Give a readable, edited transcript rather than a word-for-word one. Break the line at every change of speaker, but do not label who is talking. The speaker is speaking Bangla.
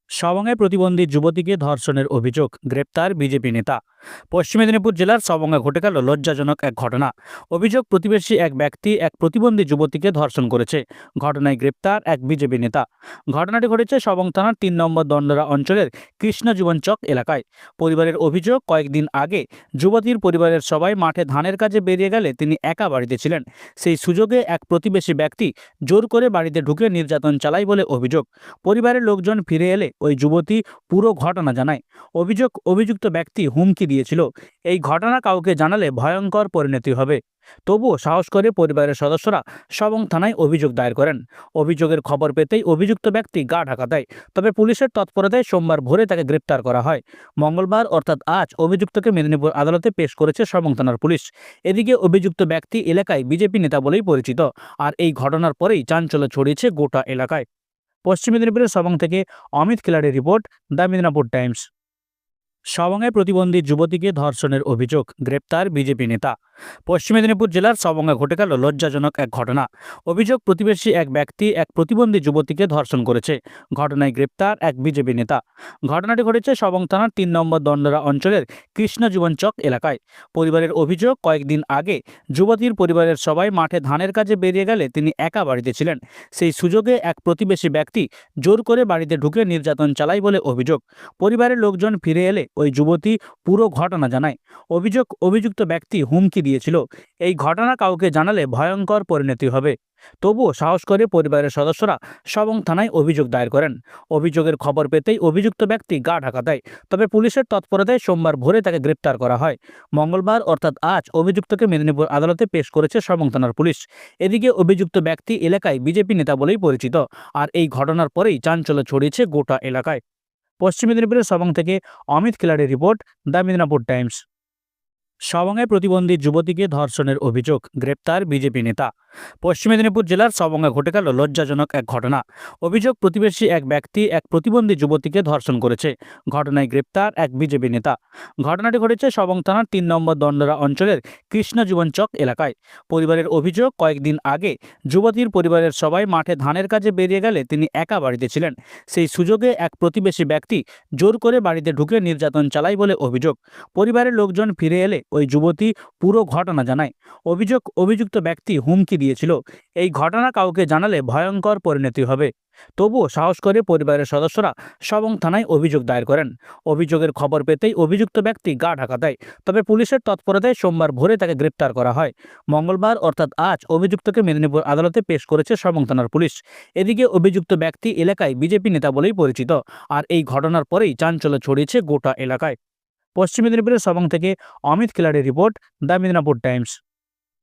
সবংয়ে প্রতিবন্ধী যুবতীকে ধর্ষণের অভিযোগ, গ্রেপ্তার বিজেপি নেতা। পশ্চিম মেদিনীপুর জেলার সবংয়ে ঘটে গেল লজ্জাজনক এক ঘটনা। অভিযোগ, প্রতিবেশী এক ব্যক্তি এক প্রতিবন্ধী যুবতীকে ধর্ষণ করেছে। ঘটনায় গ্রেপ্তার এক বিজেপি নেতা। ঘটনাটি ঘটেছে সবং থানার ৩ নম্বর দণ্ডরা অঞ্চলের কৃষ্ণজীবন চক এলাকায়। পরিবারের অভিযোগ, কয়েকদিন আগে যুবতীর পরিবারের সবাই মাঠে ধানের কাজে বেরিয়ে গেলে তিনি একা বাড়িতে ছিলেন। সেই সুযোগে এক প্রতিবেশী ব্যক্তি জোর করে বাড়িতে ঢুকে নির্যাতন চালায় বলে অভিযোগ। পরিবারের লোকজন ফিরে এলে ওই যুবতী পুরো ঘটনা জানায়। অভিযুক্ত ব্যক্তি হুমকি দিয়েছিল, এই ঘটনা কাউকে জানালে ভয়ঙ্কর পরিণতি হবে। তবুও সাহস করে পরিবারের সদস্যরা সবং থানায় অভিযোগ দায়ের করেন। অভিযোগের খবর পেতেই অভিযুক্ত ব্যক্তি গা ঢাকা দেয়। তবে পুলিশের তৎপরতায় সোমবার ভোরে তাকে গ্রেপ্তার করা হয়। মঙ্গলবার অর্থাৎ আজ অভিযুক্তকে মেদিনীপুর আদালতে পেশ করেছে সবং থানার পুলিশ। এদিকে অভিযুক্ত ব্যক্তি এলাকায় বিজেপি নেতা বলেই পরিচিত। আর এই ঘটনার পরেই চাঞ্চল্য ছড়িয়েছে গোটা এলাকায়। পশ্চিম মেদিনীপুরের সবং থেকে অমিত খিলাড়ির রিপোর্ট, দ্য মেদিনীপুর টাইমস। সবংয়ে প্রতিবন্ধী যুবতীকে ধর্ষণের অভিযোগ, গ্রেপ্তার বিজেপি নেতা। পশ্চিম মেদিনীপুর জেলার সবংয়ে ঘটে গেল লজ্জাজনক এক ঘটনা। অভিযোগ, প্রতিবেশী এক ব্যক্তি এক প্রতিবন্ধী যুবতীকে ধর্ষণ করেছে। ঘটনায় গ্রেপ্তার এক বিজেপি নেতা। ঘটনাটি ঘটেছে সবং থানার ৩ নম্বর দণ্ডরা অঞ্চলের কৃষ্ণজীবন চক এলাকায়। পরিবারের অভিযোগ, কয়েকদিন আগে যুবতীর পরিবারের সবাই মাঠে ধানের কাজে বেরিয়ে গেলে তিনি একা বাড়িতে ছিলেন। সেই সুযোগে এক প্রতিবেশী ব্যক্তি জোর করে বাড়িতে ঢুকে নির্যাতন চালায় বলে অভিযোগ। পরিবারের লোকজন ফিরে এলে ওই যুবতী পুরো ঘটনা জানায়। অভিযুক্ত ব্যক্তি হুমকি দিয়েছিল, এই ঘটনা কাউকে জানালে ভয়ঙ্কর পরিণতি হবে। তবুও সাহস করে পরিবারের সদস্যরা সবং থানায় অভিযোগ দায়ের করেন। অভিযোগের খবর পেতেই অভিযুক্ত ব্যক্তি গা ঢাকা দেয়। তবে পুলিশের তৎপরতায় সোমবার ভোরে তাকে গ্রেপ্তার করা হয়। মঙ্গলবার অর্থাৎ আজ অভিযুক্তকে মেদিনীপুর আদালতে পেশ করেছে সবং থানার পুলিশ। এদিকে অভিযুক্ত ব্যক্তি এলাকায় বিজেপি নেতা বলেই পরিচিত। আর এই ঘটনার পরেই চাঞ্চল্য ছড়িয়েছে গোটা এলাকায়। পশ্চিম মেদিনীপুরের সবং থেকে অমিত খিলাড়ির রিপোর্ট, দ্য মেদিনীপুর টাইমস। সবংয়ে প্রতিবন্ধী যুবতীকে ধর্ষণের অভিযোগ, গ্রেপ্তার বিজেপি নেতা। পশ্চিম মেদিনীপুর জেলার সবংয়ে ঘটে গেল লজ্জাজনক এক ঘটনা। অভিযোগ, প্রতিবেশী এক ব্যক্তি এক প্রতিবন্ধী যুবতীকে ধর্ষণ করেছে। ঘটনায় গ্রেপ্তার এক বিজেপি নেতা। ঘটনাটি ঘটেছে সবং থানার ৩ নম্বর দণ্ডরা অঞ্চলের কৃষ্ণজীবন চক এলাকায়। পরিবারের অভিযোগ, কয়েকদিন আগে যুবতীর পরিবারের সবাই মাঠে ধানের কাজে বেরিয়ে গেলে তিনি একা বাড়িতে ছিলেন। সেই সুযোগে এক প্রতিবেশী ব্যক্তি জোর করে বাড়িতে ঢুকে নির্যাতন চালায় বলে অভিযোগ। পরিবারের লোকজন ফিরে এলে ওই যুবতী পুরো ঘটনা জানায়। অভিযুক্ত ব্যক্তি হুমকি দিয়েছিল, এই ঘটনা কাউকে জানালে ভয়ঙ্কর পরিণতি হবে। তবুও সাহস করে পরিবারের সদস্যরা সবং থানায় অভিযোগ দায়ের করেন। অভিযোগের খবর পেতেই অভিযুক্ত ব্যক্তি গা ঢাকা দেয়। তবে পুলিশের তৎপরতায় সোমবার ভোরে তাকে গ্রেপ্তার করা হয়। মঙ্গলবার অর্থাৎ আজ অভিযুক্তকে মেদিনীপুর আদালতে পেশ করেছে সবং থানার পুলিশ। এদিকে অভিযুক্ত ব্যক্তি এলাকায় বিজেপি নেতা বলেই পরিচিত। আর এই ঘটনার পরেই চাঞ্চল্য ছড়িয়েছে গোটা এলাকায়। পশ্চিম মেদিনীপুরের সবং থেকে অমিত খিলাড়ির রিপোর্ট, দ্য মেদিনীপুর টাইমস।